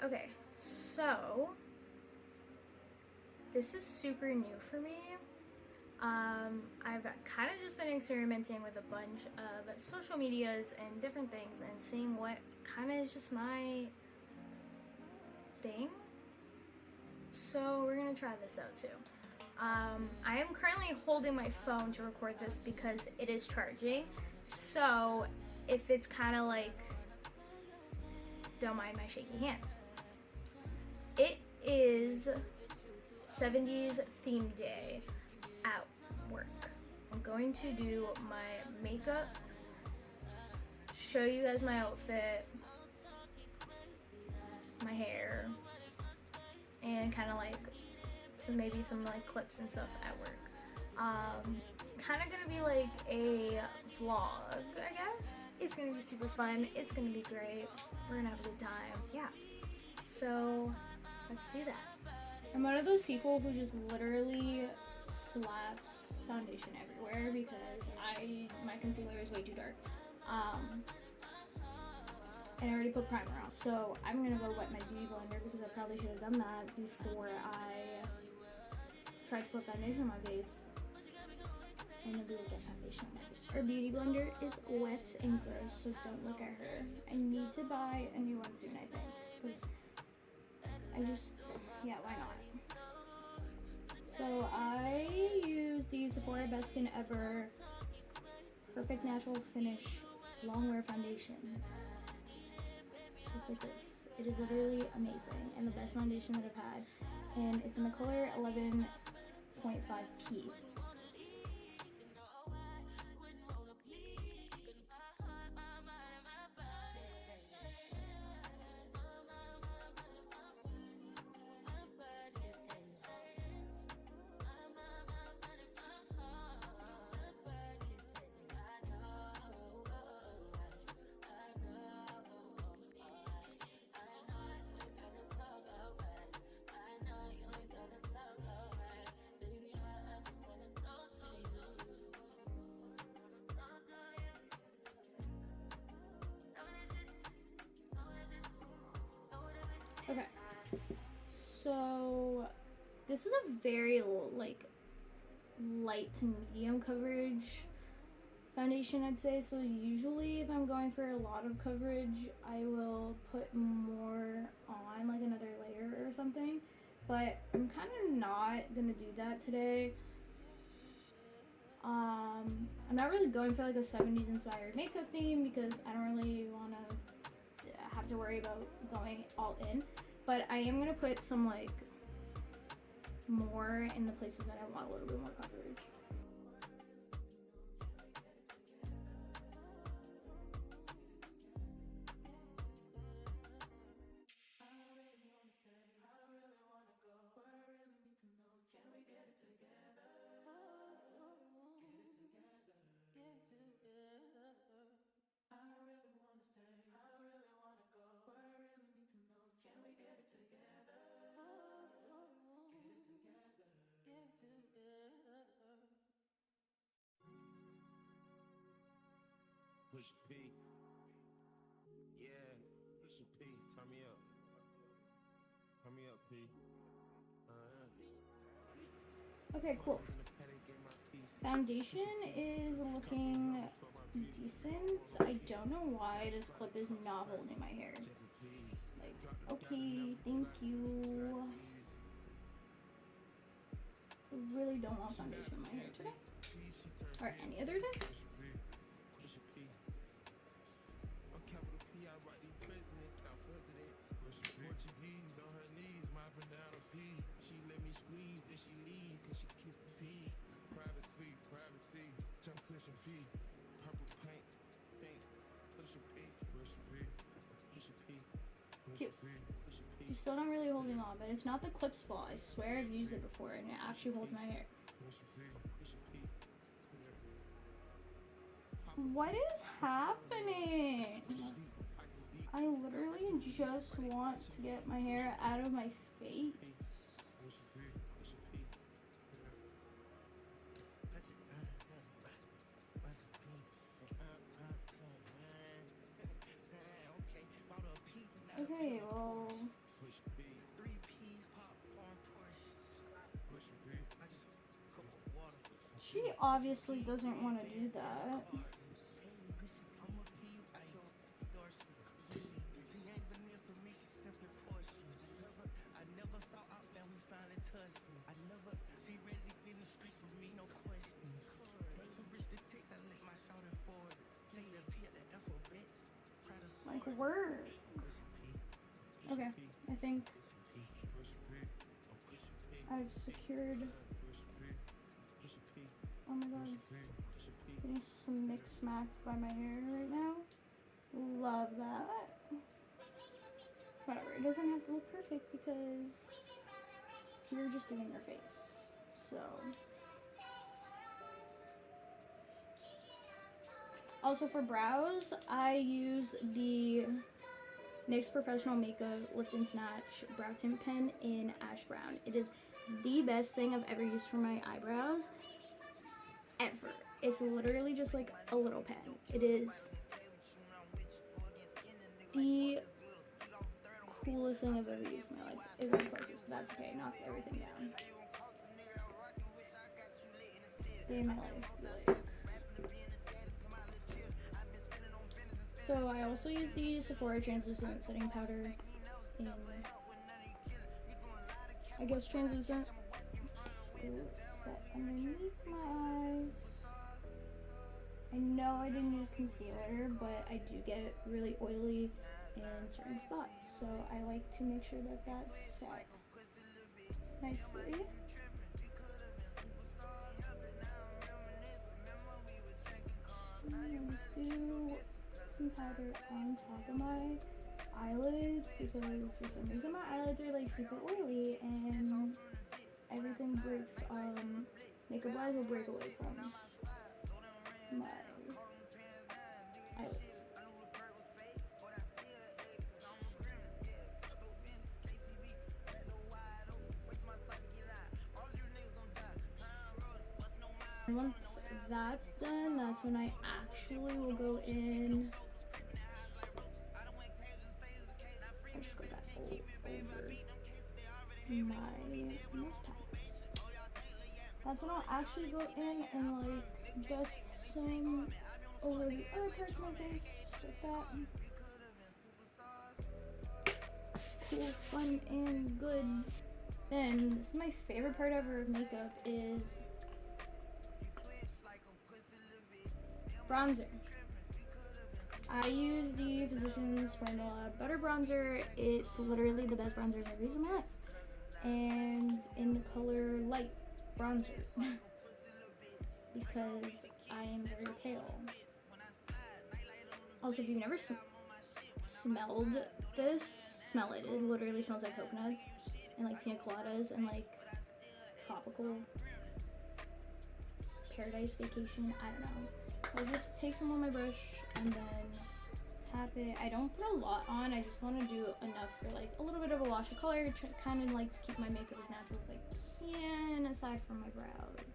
Okay, so this is super new for me. I've kind of just been experimenting with a bunch of social medias and different things and seeing what kind of is just my thing. So we're gonna try this out too. I am currently holding my phone to record this because it is charging. So if it's kind of like, don't mind my shaky hands. It is 70's theme day at work. I'm going to do my makeup, show you guys my outfit, my hair, and kind of like maybe some like clips and stuff at work. Kind of gonna be like a vlog, I guess. It's gonna be super fun. It's gonna be great. We're gonna have a good time. Yeah. So let's do that. I'm one of those people who just literally slaps foundation everywhere because my concealer is way too dark. And I already put primer on, so I'm gonna go wet my beauty blender because I probably should have done that before I tried to put foundation on my face. And then we will get foundation on my face. Our beauty blender is wet and gross, so don't look at her. I need to buy a new one soon, I think, because yeah, why not? So I use the Sephora Best Skin Ever Perfect Natural Finish Longwear Foundation. Looks like this. It is literally amazing and the best foundation that I've had. And it's in the color 11.5P. Okay, so this is a very like light to medium coverage foundation, I'd say. So usually if I'm going for a lot of coverage, I will put more on, like another layer or something, but I'm kind of not gonna do that today. I'm not really going for like a 70's inspired makeup theme because I don't really want to have to worry about going all in, but I am gonna put some like more in the places that I want a little bit more coverage. Push P. Yeah, push P. Turn me up. Turn me up, P. Okay, cool. Foundation is looking decent. I don't know why this clip is not holding my hair. Like, okay, thank you. I really don't want foundation in my hair today. Or any other day. Portuguese on her knees, mopping down a pee. She let me squeeze, then she leave, cause she keep a pee. Private suite, privacy, jump pushing P. Purple paint, pink, push a P, push a P, push a P, push a P, push a P. You're still not really holding on, but it's not the clip's fault. I swear I've used it before and it actually holds my hair. Push a P, push a P. What is happening? I literally just want to get my hair out of my face. Okay, well, She obviously doesn't want to do that. Like, work. Okay, I think I've secured. Oh my god. Getting smack smacked by my hair right now. Love that. Whatever, it doesn't have to look perfect because you're just doing your face. So. Also for brows, I use the NYX Professional Makeup Lift and Snatch Brow Tint Pen in Ash Brown. It is the best thing I've ever used for my eyebrows ever. It's literally just like a little pen. It is the coolest thing I've ever used in my life. It's on focus, but that's okay. Knocked everything down. Day of my life. Like. So I also use the Sephora translucent setting powder in, I guess, translucent to set underneath my eyes. I know I didn't use concealer, but I do get really oily in certain spots, so I like to make sure that that's set nicely. And just do some powder on top of my eyelids because for some reason my eyelids are like super oily and everything breaks, makeup wise will break away from my eyelids. And once that's done, that's when I actually will go in. I just got that all over my nose pad. That's when I'll actually go in and like dust some over the other parts of my face, like that. Cool, fun, and good. Then, this is my favorite part ever of makeup is bronzer. I use the Physicians Formula Butter Bronzer. It's literally the best bronzer I've ever used in my life. And in the color Light Bronzer. Because I am very pale. Also, if you've never smelled this, smell it. It literally smells like coconuts and like pina coladas and like tropical paradise vacation. I don't know. So I just take some on my brush and then tap it. I don't put a lot on. I just want to do enough for like a little bit of a wash of color. Kind of like to keep my makeup as natural as I can, aside from my brows.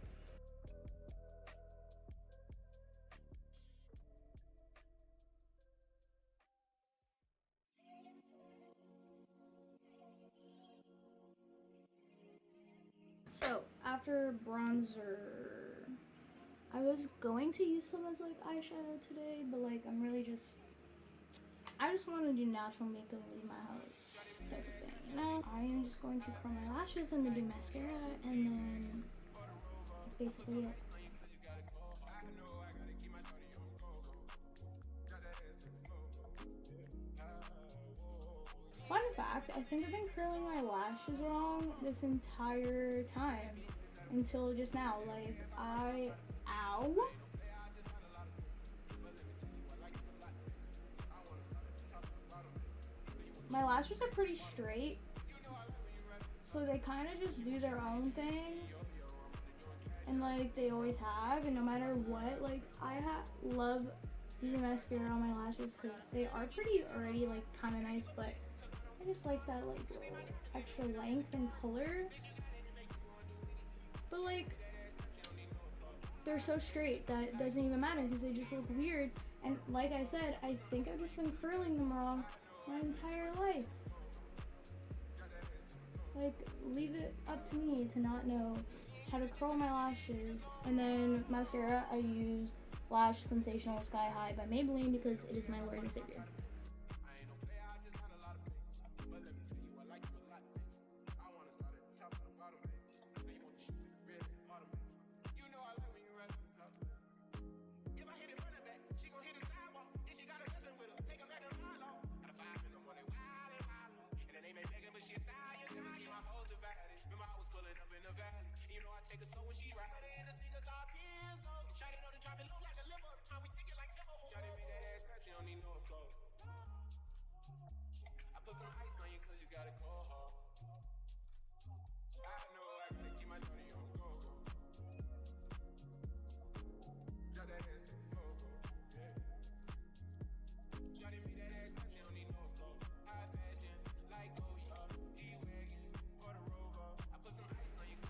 So after bronzer, I was going to use some as like eyeshadow today, but like I just want to do natural makeup and leave my house type of thing, you know? I am just going to curl my lashes and then do mascara and then that's basically it. Fun fact, I think I've been curling my lashes wrong this entire time until just now. Like, ow. My lashes are pretty straight, so they kind of just do their own thing, and like they always have, and no matter what, like I love using mascara on my lashes because they are pretty already like kind of nice, but I just like that like little extra length and color. But like they're so straight that it doesn't even matter because they just look weird. And like I said, I think I've just been curling them wrong my entire life. Like, leave it up to me to not know how to curl my lashes. And then mascara, I use Lash Sensational Sky High by Maybelline because it is my Lord and Savior.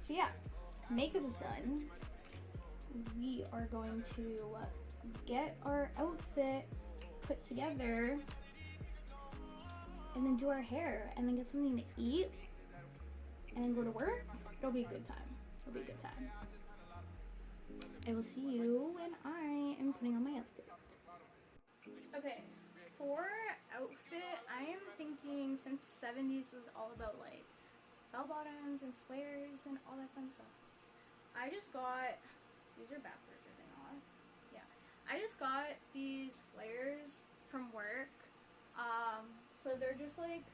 So yeah, makeup is done. We are going to get our outfit put together and then do our hair and then get something to eat and then go to work. It'll be a good time. It'll be a good time. I will see you when I am putting on my outfit. Okay, for outfit, I am thinking, since 70's was all about like bell bottoms and flares and all that fun stuff, I just got, these are backwards, are they not? Yeah. I just got these flares from work. So they're just like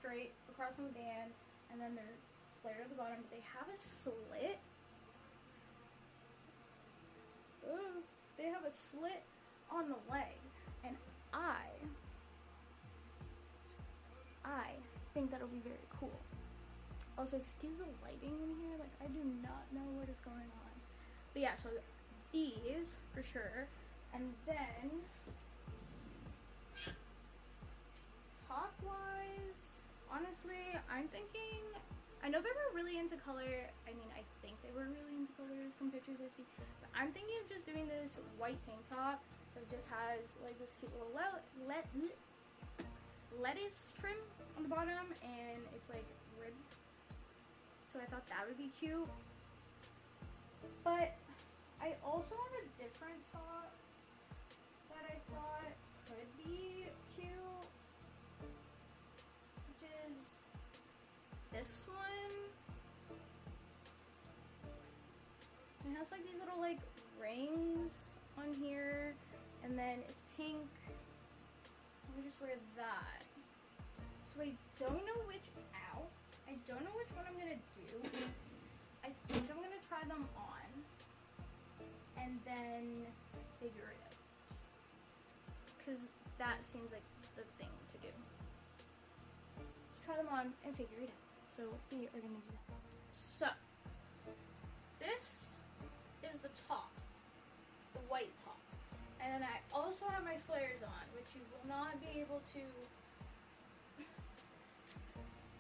straight across the band and then they're flared at the bottom, but they have a slit. Ooh, they have a slit on the leg, and I think that'll be very cool. Also, excuse the lighting in here, like I do not know what is going on. But yeah, so these for sure. And then top wise, honestly, I'm thinking, I know they were really into color. I mean, I think they were really into color from pictures I see. But I'm thinking of just doing this white tank top that just has like this cute little lettuce trim on the bottom, and it's like ribbed. So I thought that would be cute. But I also have a different top that I thought could be cute, which is this one. It has like these little like rings on here, and then it's pink. Let me just wear that. So I don't know which, I don't know which one I'm gonna do. I think I'm gonna try them on and then figure it out, because that seems like the thing to do. Let's try them on and figure it out. So we are gonna do that. So this is the top, the white top. And then I also have my flares on, which you will not be able to.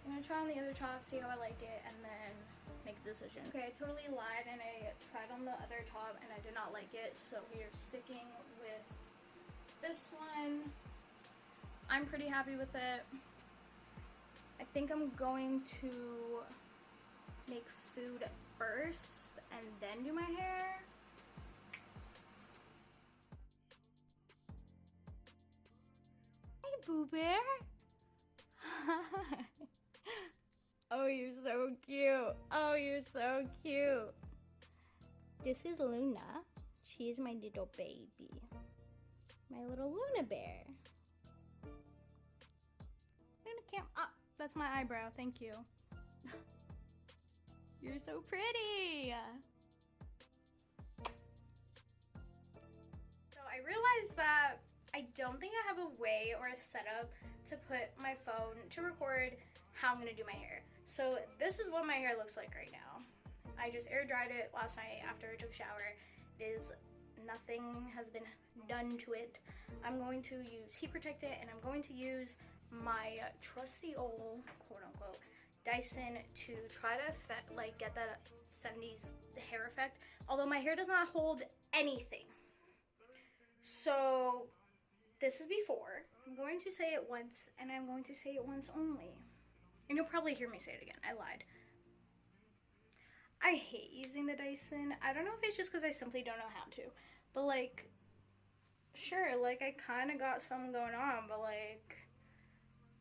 I'm gonna try on the other top, see how I like it, and then make a decision. Okay, I totally lied and I tried on the other top and I did not like it, so we are sticking with this one. I'm pretty happy with it. I think I'm going to make food first and then do my hair. Hey, Boo Bear. Oh, you're so cute. Oh, you're so cute. This is Luna. She's my little baby. My little Luna bear. Luna can't. Oh, that's my eyebrow. Thank you. You're so pretty. So I realized that I don't think I have a way or a setup to put my phone to record how I'm gonna do my hair. So this is what my hair looks like right now. I just air dried it last night after I took a shower. It is, nothing has been done to it. I'm going to use heat protectant and I'm going to use my trusty old quote unquote Dyson to try to get that 70's hair effect. Although my hair does not hold anything. So this is before. I'm going to say it once and I'm going to say it once only. And you'll probably hear me say it again. I lied. I hate using the Dyson. I don't know if it's just because I simply don't know how to. But like, sure, like I kind of got some going on, but like,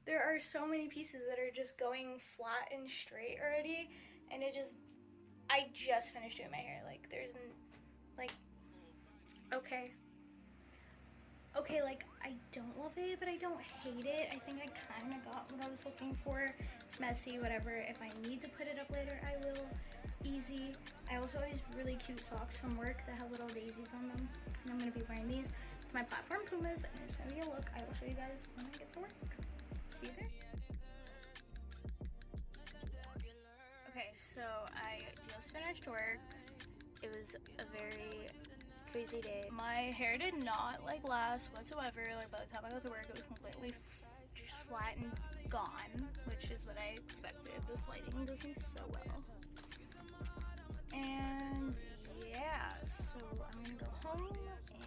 there are so many pieces that are just going flat and straight already, and it just, I just finished doing my hair. Like, there's, like, okay. Okay, like, I don't love it, but I don't hate it. I think I kind of got what I was looking for. It's messy, whatever. If I need to put it up later, I will. Easy. I also have these really cute socks from work that have little daisies on them, and I'm going to be wearing these. It's my platform Pumas, and it's going to be a look I will show you guys when I get to work. See you there. Okay, so I just finished work. It was a very crazy day. My hair did not like last whatsoever. Like by the time I got to work, it was completely just flat and gone, which is what I expected. This lighting does me so well. And yeah, so I'm gonna go home and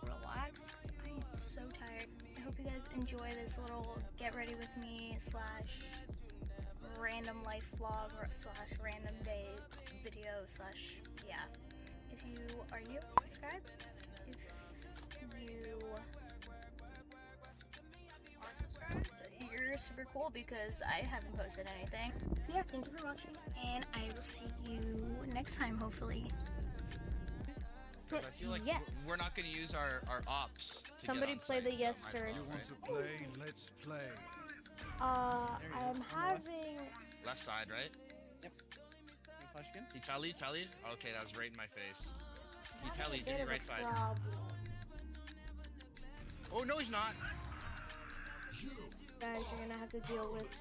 relax because I am so tired. I hope you guys enjoy this little get ready with me / random life vlog / random day video / yeah. If you are new, subscribe. If you are subscribed, you're super cool because I haven't posted anything. So yeah, thank you for watching, and I will see you next time, hopefully. I feel like yes. we're not going to use our ops. To Somebody get on play site. the yes Might as sir. well, You want right? to play? Let's play. I'm having. Left side, right? Yep. Flash again? He tallied? Okay, that was right in my face. He tallied, give me right side. Problem. Oh, no, he's not. Guys, you're gonna have to deal with me.